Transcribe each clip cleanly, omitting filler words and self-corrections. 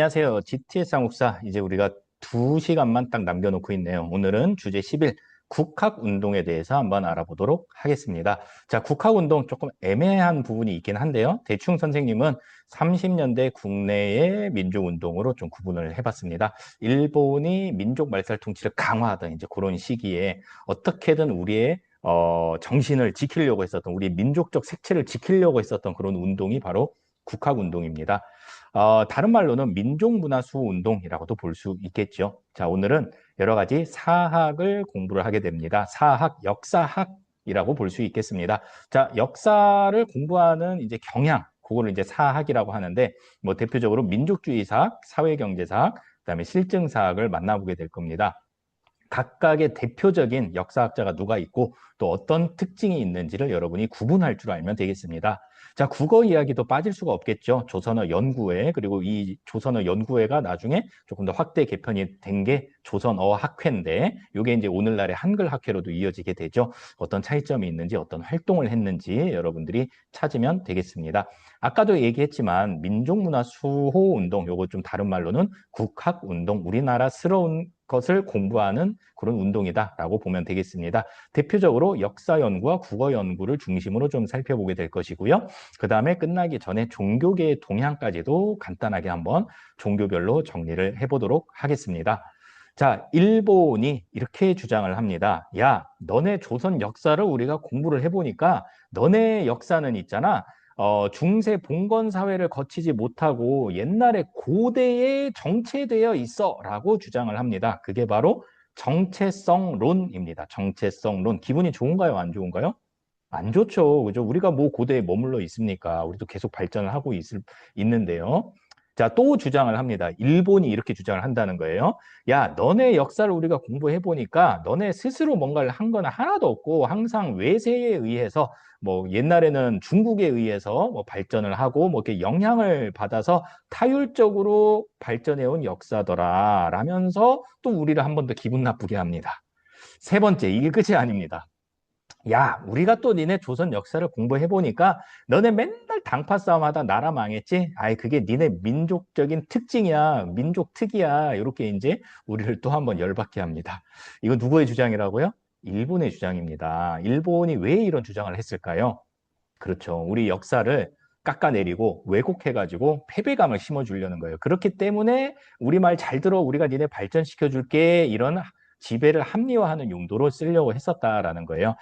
안녕하세요. GTS 한국사. 이제 우리가 2시간만 딱 남겨놓고 있네요. 오늘은 주제 11, 국학운동에 대해서 한번 알아보도록 하겠습니다. 자, 국학운동 조금 애매한 부분이 있긴 한데요. 대충 선생님은 30년대 국내의 민족운동으로 좀 구분을 해봤습니다. 일본이 민족 말살 통치를 강화하던 이제 그런 시기에 어떻게든 우리의 정신을 지키려고 했었던, 우리 민족적 색채를 지키려고 했었던 그런 운동이 바로 국학운동입니다. 다른 말로는 민족문화수호운동이라고도 볼 수 있겠죠. 자, 오늘은 여러 가지 사학을 공부를 하게 됩니다. 사학, 역사학이라고 볼 수 있겠습니다. 자, 역사를 공부하는 이제 경향, 그거를 이제 사학이라고 하는데, 뭐 대표적으로 민족주의 사학, 사회경제사학, 그다음에 실증사학을 만나보게 될 겁니다. 각각의 대표적인 역사학자가 누가 있고 또 어떤 특징이 있는지를 여러분이 구분할 줄 알면 되겠습니다. 자, 국어 이야기도 빠질 수가 없겠죠. 조선어 연구회, 그리고 이 조선어 연구회가 나중에 조금 더 확대 개편이 된 게 조선어 학회인데, 이게 이제 오늘날의 한글 학회로도 이어지게 되죠. 어떤 차이점이 있는지, 어떤 활동을 했는지 여러분들이 찾으면 되겠습니다. 아까도 얘기했지만 민족문화 수호 운동, 요거 좀 다른 말로는 국학 운동, 우리나라스러운 것을 공부하는 그런 운동이다라고 보면 되겠습니다. 대표적으로 역사 연구와 국어 연구를 중심으로 좀 살펴보게 될 것이고요. 그 다음에 끝나기 전에 종교계의 동향까지도 간단하게 한번 종교별로 정리를 해보도록 하겠습니다. 자, 일본이 이렇게 주장을 합니다. 야, 너네 조선 역사를 우리가 공부를 해보니까 너네 역사는 있잖아. 중세 봉건 사회를 거치지 못하고 옛날에 고대에 정체되어 있어라고 주장을 합니다. 그게 바로 정체성론입니다. 정체성론. 기분이 좋은가요? 안 좋은가요? 안 좋죠. 그죠? 우리가 뭐 고대에 머물러 있습니까? 우리도 계속 발전을 하고 있는데요. 자, 또 주장을 합니다. 일본이 이렇게 주장을 한다는 거예요. 야, 너네 역사를 우리가 공부해 보니까 너네 스스로 뭔가를 한 건 하나도 없고 항상 외세에 의해서 뭐 옛날에는 중국에 의해서 뭐 발전을 하고 뭐 이렇게 영향을 받아서 타율적으로 발전해 온 역사더라 라면서 또 우리를 한 번 더 기분 나쁘게 합니다. 세 번째, 이게 끝이 아닙니다. 야, 우리가 또 니네 조선 역사를 공부해보니까 너네 맨날 당파 싸움하다 나라 망했지? 아이, 그게 니네 민족적인 특징이야. 민족 특이야. 이렇게 이제 우리를 또 한번 열받게 합니다. 이거 누구의 주장이라고요? 일본의 주장입니다. 일본이 왜 이런 주장을 했을까요? 그렇죠. 우리 역사를 깎아내리고 왜곡해가지고 패배감을 심어주려는 거예요. 그렇기 때문에 우리 말 잘 들어, 우리가 니네 발전시켜줄게, 이런 지배를 합리화하는 용도로 쓰려고 했었다라는 거예요.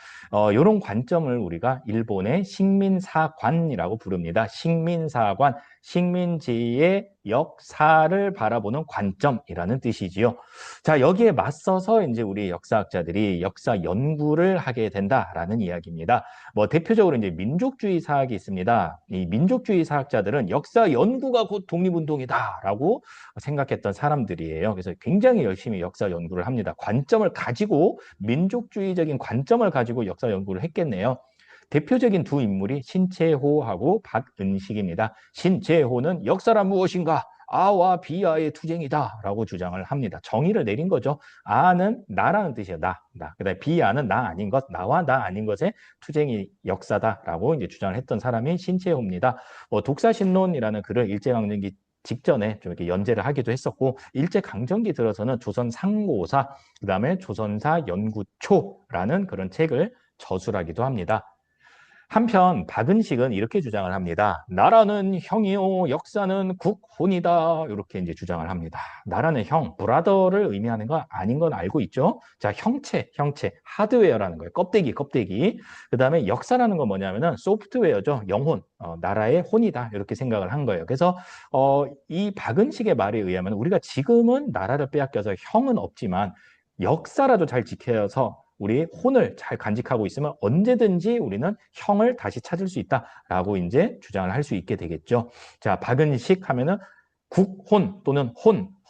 이런 관점을 우리가 일본의 식민사관이라고 부릅니다. 식민사관, 식민지의 역사를 바라보는 관점이라는 뜻이지요. 자, 여기에 맞서서 이제 우리 역사학자들이 역사 연구를 하게 된다라는 이야기입니다. 뭐 대표적으로 이제 민족주의 사학이 있습니다. 이 민족주의 사학자들은 역사 연구가 곧 독립운동이다라고 생각했던 사람들이에요. 그래서 굉장히 열심히 역사 연구를 합니다. 관점을 가지고 민족주의적인 관점을 가지고 역사 연구를 했겠네요. 대표적인 두 인물이 신채호하고 박은식입니다. 신채호는 역사란 무엇인가? 아와 비아의 투쟁이다라고 주장을 합니다. 정의를 내린 거죠. 아는 나라는 뜻이에요. 나. 그다음에 비아는 나 아닌 것, 나와 나 아닌 것의 투쟁이 역사다라고 이제 주장을 했던 사람이 신채호입니다. 독사신론이라는 글을 일제강점기 직전에 좀 이렇게 연재를 하기도 했었고, 일제강점기 들어서는 조선 상고사, 그다음에 조선사 연구초라는 그런 책을 저술하기도 합니다. 한편 박은식은 이렇게 주장을 합니다. 나라는 형이요, 역사는 국혼이다. 이렇게 이제 주장을 합니다. 나라는 형, 브라더를 의미하는 거 아닌 건 알고 있죠? 자, 형체, 하드웨어라는 거예요. 껍데기. 그 다음에 역사라는 건 뭐냐면은 소프트웨어죠. 영혼, 나라의 혼이다. 이렇게 생각을 한 거예요. 그래서 이 박은식의 말에 의하면 우리가 지금은 나라를 빼앗겨서 형은 없지만 역사라도 잘 지켜서 우리 혼을 잘 간직하고 있으면 언제든지 우리는 형을 다시 찾을 수 있다라고 이제 주장을 할 수 있게 되겠죠. 자, 박은식 하면은 국혼 또는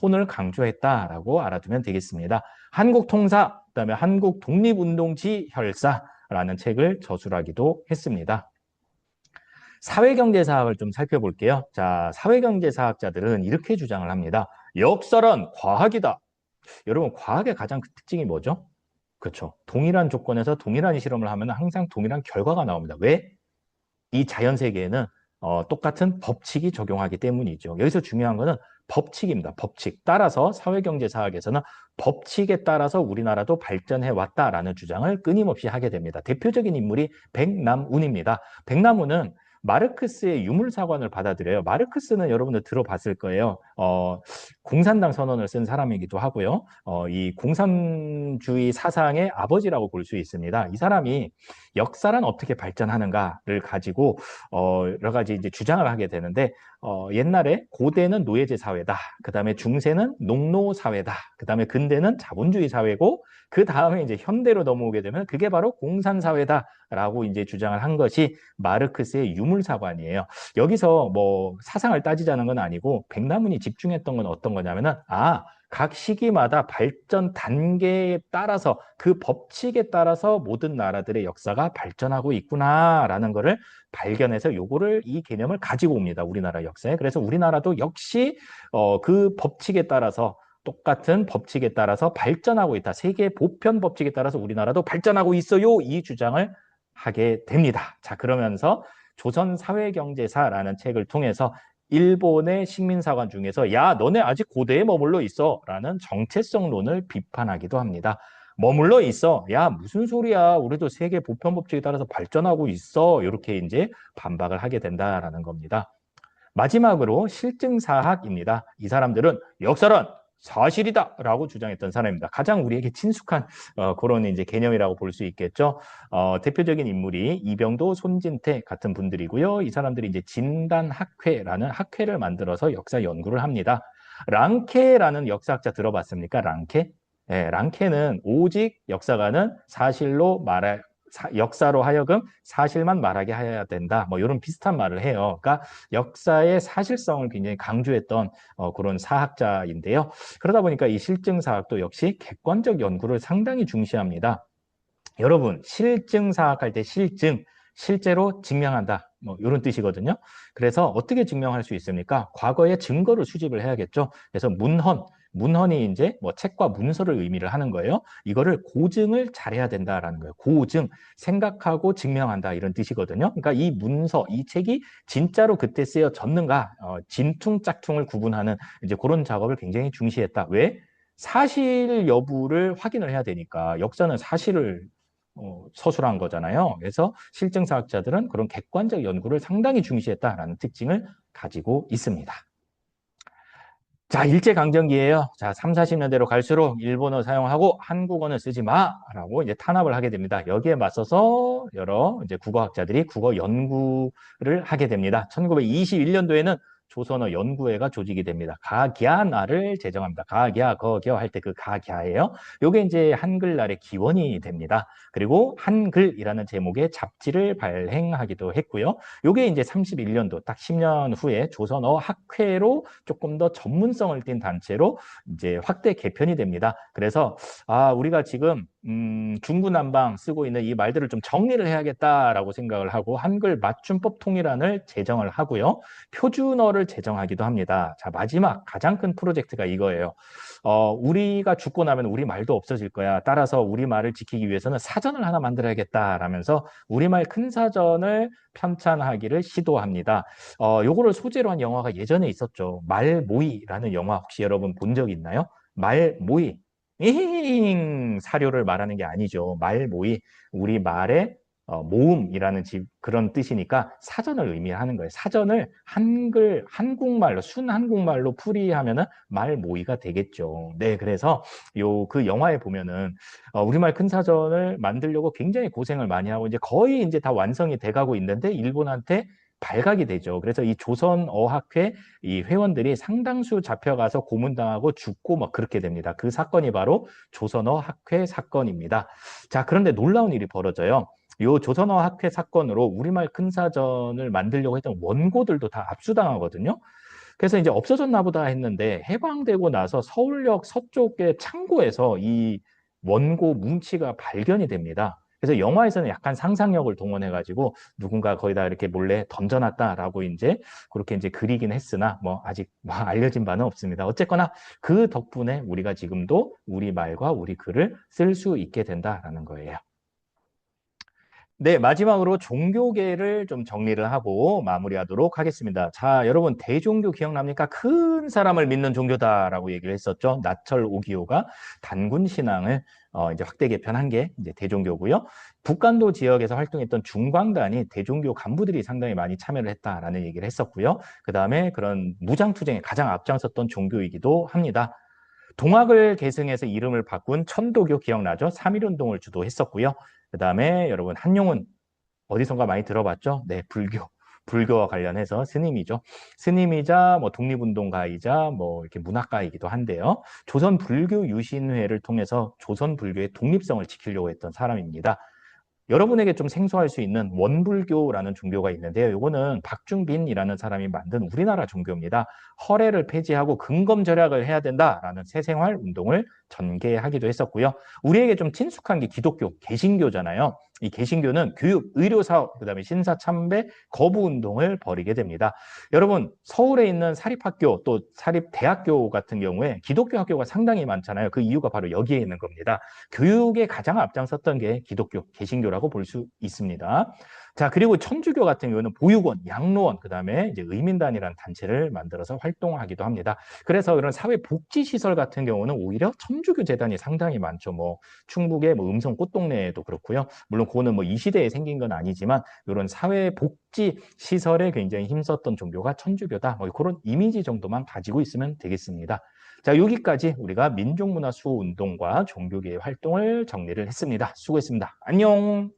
혼을 강조했다라고 알아두면 되겠습니다. 한국통사, 그다음에 한국독립운동지 혈사라는 책을 저술하기도 했습니다. 사회경제사학을 좀 살펴볼게요. 자, 사회경제사학자들은 이렇게 주장을 합니다. 역사란 과학이다. 여러분, 과학의 가장 큰 특징이 뭐죠? 그렇죠. 동일한 조건에서 동일한 실험을 하면 항상 동일한 결과가 나옵니다. 왜? 이 자연 세계에는 똑같은 법칙이 적용하기 때문이죠. 여기서 중요한 거는 법칙입니다. 법칙. 따라서 사회경제사학에서는 법칙에 따라서 우리나라도 발전해 왔다라는 주장을 끊임없이 하게 됩니다. 대표적인 인물이 백남운입니다. 백남운은 마르크스의 유물사관을 받아들여요. 마르크스는 여러분들 들어봤을 거예요. 공산당 선언을 쓴 사람이기도 하고요. 이 공산주의 사상의 아버지라고 볼 수 있습니다. 이 사람이 역사란 어떻게 발전하는가를 가지고 여러 가지 이제 주장을 하게 되는데 옛날에 고대는 노예제 사회다. 그다음에 중세는 농노 사회다. 그다음에 근대는 자본주의 사회고 그 다음에 이제 현대로 넘어오게 되면 그게 바로 공산 사회다라고 이제 주장을 한 것이 마르크스의 유물사관이에요. 여기서 뭐 사상을 따지자는 건 아니고 백남훈이 집중했던 건 어떤 거냐면은 각 시기마다 발전 단계에 따라서 그 법칙에 따라서 모든 나라들의 역사가 발전하고 있구나라는 거를 발견해서 요거를 이 개념을 가지고 옵니다. 우리나라 역사에. 그래서 우리나라도 역시 그 법칙에 따라서 똑같은 법칙에 따라서 발전하고 있다. 세계 보편 법칙에 따라서 우리나라도 발전하고 있어요. 이 주장을 하게 됩니다. 자, 그러면서 조선사회경제사라는 책을 통해서 일본의 식민사관 중에서 야, 너네 아직 고대에 머물러 있어 라는 정체성론을 비판하기도 합니다. 머물러 있어. 야, 무슨 소리야. 우리도 세계 보편 법칙에 따라서 발전하고 있어. 이렇게 이제 반박을 하게 된다라는 겁니다. 마지막으로 실증사학입니다. 이 사람들은 역사란 사실이다 라고 주장했던 사람입니다. 가장 우리에게 친숙한 그런 이제 개념이라고 볼 수 있겠죠. 대표적인 인물이 이병도, 손진태 같은 분들이고요. 이 사람들이 이제 진단학회라는 학회를 만들어서 역사 연구를 합니다. 랑케라는 역사학자 들어봤습니까? 랑케? 네, 랑케는 오직 역사가는 사실로 말할 역사로 하여금 사실만 말하게 해야 된다. 뭐 이런 비슷한 말을 해요. 그러니까 역사의 사실성을 굉장히 강조했던 그런 사학자인데요. 그러다 보니까 이 실증사학도 역시 객관적 연구를 상당히 중시합니다. 여러분, 실증사학할 때 실증, 실제로 증명한다. 뭐 이런 뜻이거든요. 그래서 어떻게 증명할 수 있습니까? 과거의 증거를 수집을 해야겠죠. 그래서 문헌이 이제 뭐 책과 문서를 의미를 하는 거예요. 이거를 고증을 잘해야 된다라는 거예요. 고증, 생각하고 증명한다 이런 뜻이거든요. 그러니까 이 문서, 이 책이 진짜로 그때 쓰여졌는가, 진퉁짝퉁을 구분하는 이제 그런 작업을 굉장히 중시했다. 왜? 사실 여부를 확인을 해야 되니까 역사는 사실을 서술한 거잖아요. 그래서 실증사학자들은 그런 객관적 연구를 상당히 중시했다라는 특징을 가지고 있습니다. 자, 일제강점기예요. 자, 3, 40년대로 갈수록 일본어 사용하고 한국어는 쓰지 마라고 이제 탄압을 하게 됩니다. 여기에 맞서서 여러 이제 국어학자들이 국어 연구를 하게 됩니다. 1921년도에는 조선어 연구회가 조직이 됩니다. 가갸나를 제정합니다. 가갸, 거겨 할 때 그 가갸예요. 요게 이제 한글날의 기원이 됩니다. 그리고 한글이라는 제목의 잡지를 발행하기도 했고요. 요게 이제 31년도 딱 10년 후에 조선어 학회로 조금 더 전문성을 띈 단체로 이제 확대 개편이 됩니다. 그래서 우리가 지금 중구난방 쓰고 있는 이 말들을 좀 정리를 해야겠다라고 생각을 하고 한글 맞춤법 통일안을 제정을 하고요. 표준어를 제정하기도 합니다. 자, 마지막 가장 큰 프로젝트가 이거예요. 우리가 죽고 나면 우리 말도 없어질 거야. 따라서 우리 말을 지키기 위해서는 사전을 하나 만들어야겠다라면서 우리말 큰 사전을 편찬하기를 시도합니다. 요거를 소재로 한 영화가 예전에 있었죠. 말모이라는 영화 혹시 여러분 본 적 있나요? 말모이. 잉 사료를 말하는 게 아니죠. 말모이. 우리 말의 모음이라는 그런 뜻이니까 사전을 의미하는 거예요. 사전을 한국말로, 순한국말로 풀이하면은 말모이가 되겠죠. 네, 그래서 그 영화에 보면은 우리말 큰 사전을 만들려고 굉장히 고생을 많이 하고 이제 거의 이제 다 완성이 돼가고 있는데 일본한테 발각이 되죠. 그래서 이 조선어학회 이 회원들이 상당수 잡혀가서 고문당하고 죽고 막 그렇게 됩니다. 그 사건이 바로 조선어학회 사건입니다. 자, 그런데 놀라운 일이 벌어져요. 요 조선어학회 사건으로 우리말 큰 사전을 만들려고 했던 원고들도 다 압수당하거든요. 그래서 이제 없어졌나 보다 했는데 해방되고 나서 서울역 서쪽의 창고에서 이 원고 뭉치가 발견이 됩니다. 그래서 영화에서는 약간 상상력을 동원해가지고 누군가 거기다 이렇게 몰래 던져놨다라고 이제 그렇게 이제 그리긴 했으나 뭐 아직 뭐 알려진 바는 없습니다. 어쨌거나 그 덕분에 우리가 지금도 우리 말과 우리 글을 쓸 수 있게 된다라는 거예요. 네, 마지막으로 종교계를 좀 정리를 하고 마무리하도록 하겠습니다. 자, 여러분, 대종교 기억납니까? 큰 사람을 믿는 종교다라고 얘기를 했었죠. 나철 오기오가 단군 신앙을 이제 확대 개편한 게 이제 대종교고요. 북간도 지역에서 활동했던 중광단이 대종교 간부들이 상당히 많이 참여를 했다라는 얘기를 했었고요. 그 다음에 그런 무장투쟁에 가장 앞장섰던 종교이기도 합니다. 동학을 계승해서 이름을 바꾼 천도교 기억나죠? 3.1운동을 주도했었고요. 그 다음에 여러분 한용운 어디선가 많이 들어봤죠? 네, 불교. 불교와 관련해서 스님이죠. 스님이자 뭐 독립운동가이자 뭐 이렇게 문학가이기도 한데요. 조선 불교 유신회를 통해서 조선 불교의 독립성을 지키려고 했던 사람입니다. 여러분에게 좀 생소할 수 있는 원불교라는 종교가 있는데요. 이거는 박중빈이라는 사람이 만든 우리나라 종교입니다. 허례를 폐지하고 근검절약을 해야 된다라는 새생활 운동을 전개하기도 했었고요. 우리에게 좀 친숙한 게 기독교, 개신교잖아요. 이 개신교는 교육, 의료사업, 그다음에 신사참배, 거부운동을 벌이게 됩니다. 여러분, 서울에 있는 사립학교 또 사립대학교 같은 경우에 기독교 학교가 상당히 많잖아요. 그 이유가 바로 여기에 있는 겁니다. 교육에 가장 앞장섰던 게 기독교, 개신교라고 볼 수 있습니다. 자, 그리고 천주교 같은 경우는 보육원, 양로원, 그다음에 이제 의민단이라는 단체를 만들어서 활동하기도 합니다. 그래서 이런 사회복지시설 같은 경우는 오히려 천주교 재단이 상당히 많죠. 뭐 충북의 뭐 음성 꽃동네에도 그렇고요. 물론 그거는 뭐 이 시대에 생긴 건 아니지만 이런 사회복지 시설에 굉장히 힘썼던 종교가 천주교다. 뭐 그런 이미지 정도만 가지고 있으면 되겠습니다. 자, 여기까지 우리가 민족문화 수호 운동과 종교계의 활동을 정리를 했습니다. 수고했습니다. 안녕.